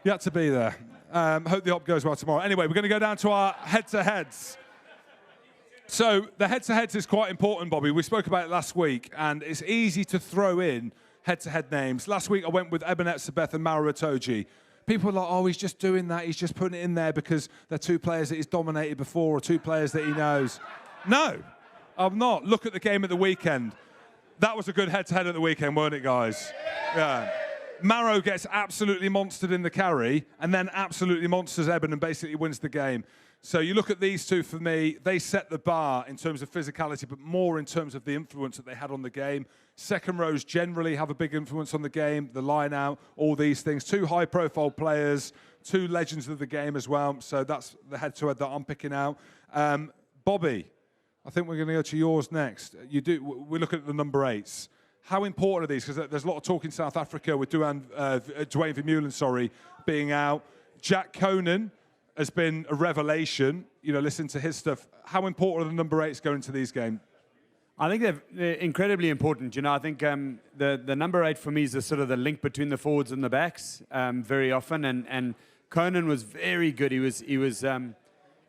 You had to be there. Hope the op goes well tomorrow. Anyway, we're going to go down to our head-to-heads. So the head-to-heads is quite important, Bobby. We spoke about it last week, and it's easy to throw in head-to-head names. Last week, I went with Ebenet Sabeth and Mara Itoje. People are like, oh, he's just doing that. He's just putting it in there because they're two players that he's dominated before or two players that he knows. No, I'm not. Look at the game at the weekend. That was a good head-to-head at the weekend, weren't it, guys? Yeah. Maro gets absolutely monstered in the carry and then absolutely monsters Eben and basically wins the game. So you look at these two, for me, they set the bar in terms of physicality, but more in terms of the influence that they had on the game. Second rows generally have a big influence on the game, the line out, all these things. Two high-profile players, two legends of the game as well. So that's the head-to-head that I'm picking out. Bobby, I think we're going to go to yours next. We look at the number 8s. How important are these? Because there's a lot of talk in South Africa with Dwayne Vermeulen, being out. Jack Conan has been a revelation. You know, listen to his stuff. How important are the number 8s going into these games? I think they're incredibly important. You know, I think the number 8 for me is the sort of the link between the forwards and the backs very often. And Conan was very good. He was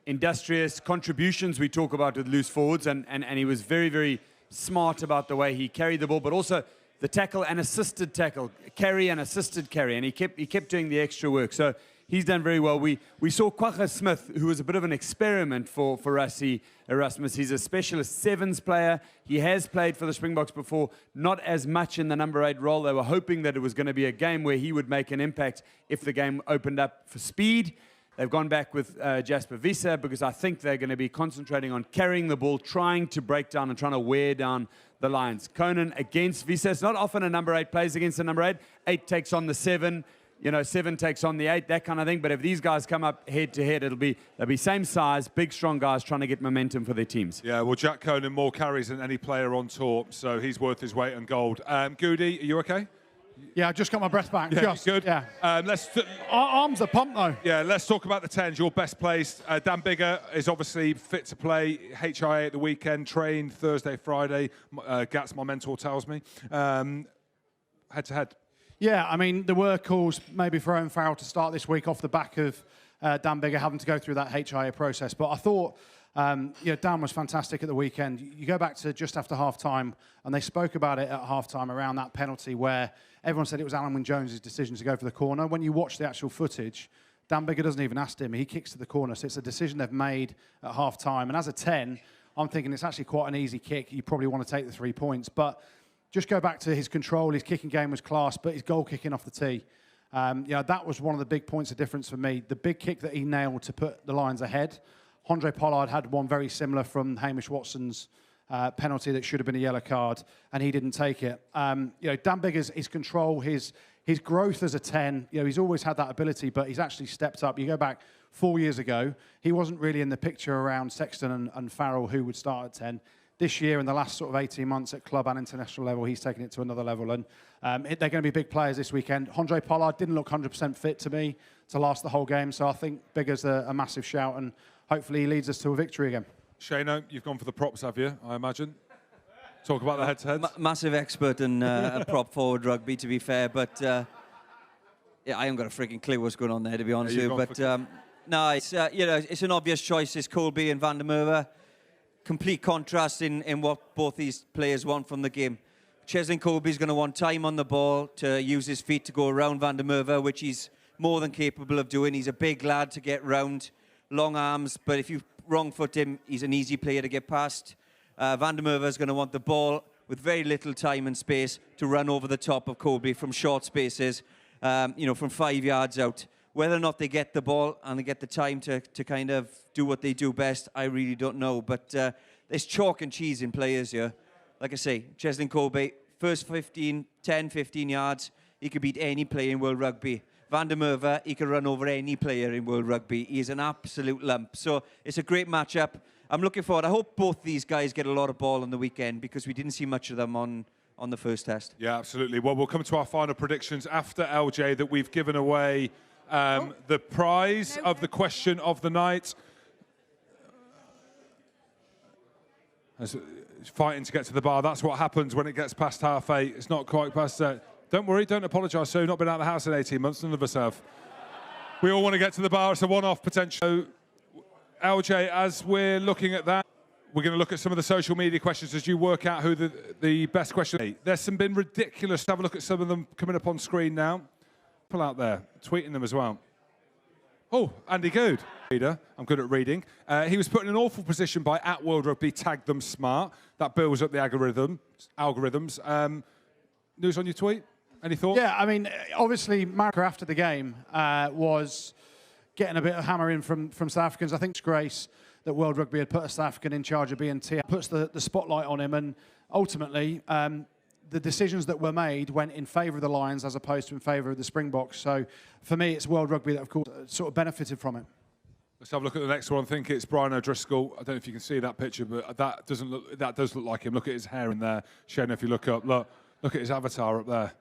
industrious. Contributions we talk about with loose forwards, and he was very, very smart about the way he carried the ball, but also the tackle and assisted tackle, carry and assisted carry, and he kept doing the extra work. So he's done very well. We saw Kwagga Smith, who was a bit of an experiment for Rassie Erasmus. He's a specialist sevens player. He has played for the Springboks before, not as much in the number 8 role. They were hoping that it was going to be a game where he would make an impact if the game opened up for speed. They've gone back with Jasper Wiese because I think they're going to be concentrating on carrying the ball, trying to break down and trying to wear down the Lions. Conan against Wiese. It's not often a number 8 plays against a number 8. 8 takes on the 7. You know, 7 takes on the 8, that kind of thing. But if these guys come up head-to-head, they'll be same size, big, strong guys trying to get momentum for their teams. Yeah, well, Jack Conan more carries than any player on tour, so he's worth his weight in gold. Goode, are you okay? Yeah, I just got my breath back. Yeah, just good. Yeah. Arms are pumped, though. Yeah, let's talk about the 10s. Your best placed. Dan Biggar is obviously fit to play. HIA at the weekend, trained Thursday, Friday. Gats, my mentor, tells me. Head-to-head. Yeah, I mean, there were calls maybe for Owen Farrell to start this week off the back of Dan Biggar having to go through that HIA process. But I thought, Dan was fantastic at the weekend. You go back to just after half-time, and they spoke about it at half-time around that penalty where everyone said it was Alan Wynne-Jones' decision to go for the corner. When you watch the actual footage, Dan Biggar doesn't even ask him. He kicks to the corner. So it's a decision they've made at half-time. And as a 10, I'm thinking it's actually quite an easy kick. You probably want to take the 3 points. But just go back to his control. His kicking game was class, but his goal kicking off the tee, that was one of the big points of difference for me. The big kick that he nailed to put the Lions ahead. Andre Pollard had one very similar from Hamish Watson's penalty that should have been a yellow card, and he didn't take it. Dan Biggar's his control, his growth as a 10, he's always had that ability, but he's actually stepped up. You go back 4 years ago, he wasn't really in the picture around Sexton and Farrell, who would start at 10. This year, in the last sort of 18 months at club and international level, he's taken it to another level. And they're going to be big players this weekend. Andre Pollard didn't look 100% fit to me to last the whole game. So I think Biggar's a massive shout, and hopefully he leads us to a victory again. Shane, you've gone for the props, have you, I imagine? Talk about the head-to-heads. Massive expert in prop forward rugby, to be fair. But, I haven't got a freaking clue what's going on there, to be honest with you. But, no, it's, it's an obvious choice. It's Colby and Van der Merwe. Complete contrast in what both these players want from the game. Cheslin Colby's going to want time on the ball to use his feet to go around Van der Merwe, which he's more than capable of doing. He's a big lad to get round, long arms, but if you wrong foot him, he's an easy player to get past. Van der Merwe is going to want the ball with very little time and space to run over the top of Colby from short spaces, from 5 yards out. Whether or not they get the ball and they get the time to kind of do what they do best, I really don't know. But there's chalk and cheese in players here. Like I say, Cheslin Colby, first 10, 15 yards, he could beat any player in World Rugby. Van der Merwe, he can run over any player in World Rugby. He is an absolute lump. So it's a great matchup. I'm looking forward. I hope both these guys get a lot of ball on the weekend because we didn't see much of them on the first test. Yeah, absolutely. Well, we'll come to our final predictions after LJ that we've given away the prize of the question of the night. Fighting to get to the bar. That's what happens when it gets past 8:30. It's not quite past that. Don't worry, don't apologise, sir. You've not been out of the house in 18 months. None of us have. We all want to get to the bar. It's a one-off potential. So, LJ, as we're looking at that, we're going to look at some of the social media questions as you work out who the best question is. There's some been ridiculous. Have a look at some of them coming up on screen now. Pull out there, tweeting them as well. Oh, Andy Goode. I'm good at reading. He was put in an awful position by @WorldRugby, tagged them smart. That builds up the algorithms. News on your tweet? Any thoughts? Yeah, I mean, obviously, Marco after the game was getting a bit of hammering from South Africans. I think it's grace that World Rugby had put a South African in charge of BNT, puts the spotlight on him, and ultimately, the decisions that were made went in favour of the Lions as opposed to in favour of the Springboks. So, for me, it's World Rugby that, of course, sort of benefited from it. Let's have a look at the next one. I think it's Brian O'Driscoll. I don't know if you can see that picture, but that does look like him. Look at his hair in there. Shane, if you look up, look at his avatar up there.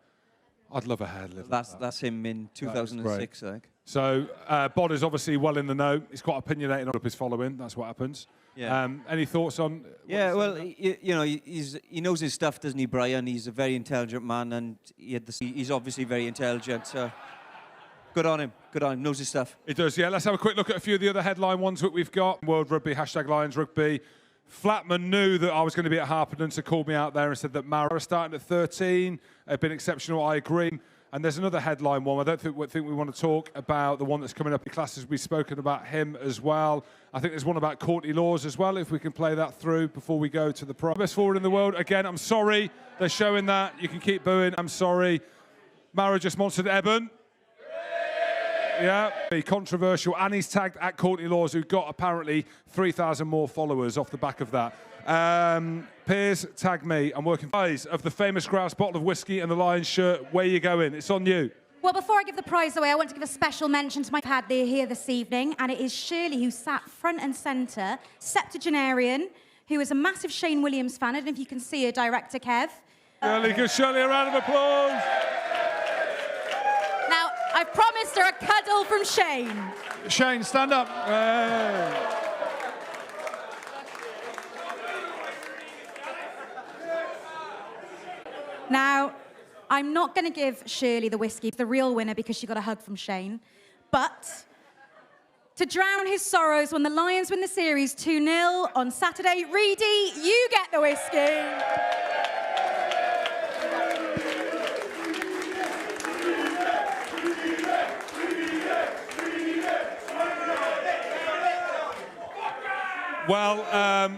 I'd love a hair lift. That's him in 2006, I think. So Bod is obviously well in the know. He's quite opinionated on his following. That's what happens. Yeah. Any thoughts on? Yeah, well, you know, he knows his stuff, doesn't he, Brian? He's a very intelligent man, and he's obviously very intelligent. So good on him. Good on him. Knows his stuff. He does. Yeah. Let's have a quick look at a few of the other headline ones that we've got. World Rugby, #Lions Rugby. Flatman knew that I was going to be at Harpenden, so called me out there and said that Mara starting at 13 had been exceptional. I agree. And there's another headline one. I don't think we want to talk about the one that's coming up in classes. We've spoken about him as well. I think there's one about Courtney Laws as well, if we can play that through before we go to the pro. Best forward in the world. Again, I'm sorry. They're showing that. You can keep booing. I'm sorry. Mara just monstered Eben. Yeah, controversial. And he's tagged @Courtney Laws, who got apparently 3,000 more followers off the back of that. Piers, tag me. I'm working prize of the famous grouse bottle of whiskey and the Lions shirt. Where you going? It's on you. Well, before I give the prize away, I want to give a special mention to my pad there here this evening, and it is Shirley, who sat front and centre, septuagenarian, who is a massive Shane Williams fan. I don't know if you can see her, Director Kev. Shirley, give Shirley a round of applause. Now, I've promised her a cuddle from Shane. Shane, stand up. Now, I'm not going to give Shirley the whiskey, the real winner, because she got a hug from Shane. But to drown his sorrows when the Lions win the series 2-0 on Saturday, Reedy, you get the whiskey. Well,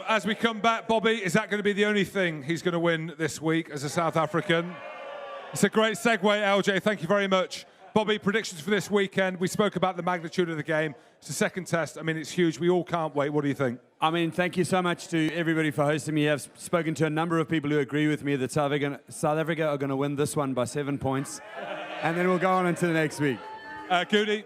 as we come back, Bobby, is that going to be the only thing he's going to win this week as a South African? It's a great segue, LJ. Thank you very much. Bobby, predictions for this weekend. We spoke about the magnitude of the game. It's the second test. I mean, it's huge. We all can't wait. What do you think? I mean, thank you so much to everybody for hosting me. I've spoken to a number of people who agree with me that South Africa are going to win this one by 7 points. And then we'll go on into the next week. Goode?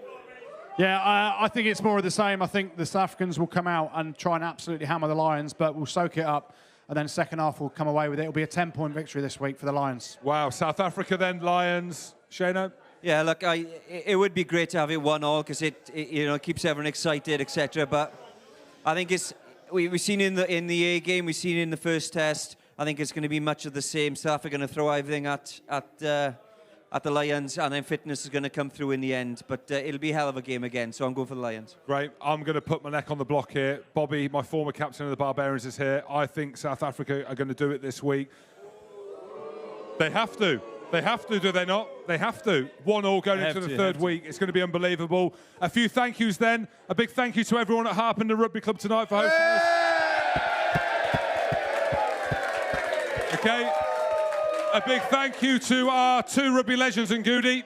Yeah, I think it's more of the same. I think the South Africans will come out and try and absolutely hammer the Lions, but we'll soak it up, and then second half we'll come away with it. It'll be a 10-point victory this week for the Lions. Wow, South Africa then, Lions. Shane? Yeah, look, it would be great to have it 1-1 because it keeps everyone excited, etc. But I think we've seen in the A game, we've seen in the first test. I think it's going to be much of the same. South Africa are going to throw everything at the Lions, and then fitness is going to come through in the end. But it'll be a hell of a game again, so I'm going for the Lions. Great. I'm going to put my neck on the block here. Bobby, my former captain of the Barbarians, is here. I think South Africa are going to do it this week. They have to. They have to, do they not? They have to. 1-1 going into the third week. It's going to be unbelievable. A few thank yous then. A big thank you to everyone at Harpenden Rugby Club tonight for hosting us. Okay. A big thank you to our two rugby legends and Goode.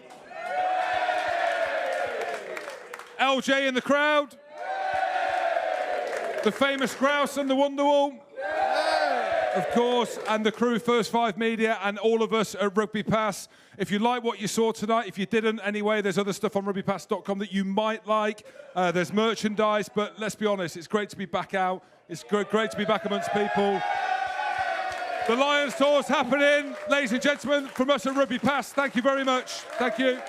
LJ in the crowd. The famous Grouse and the Wonderwall. Of course, and the crew, First Five Media, and all of us at RugbyPass. If you like what you saw tonight, if you didn't anyway, there's other stuff on RugbyPass.com that you might like. There's merchandise, but let's be honest, it's great to be back out. It's great to be back amongst people. The Lions tour's happening. Ladies and gentlemen, from us at RugbyPass, thank you very much. Thank you.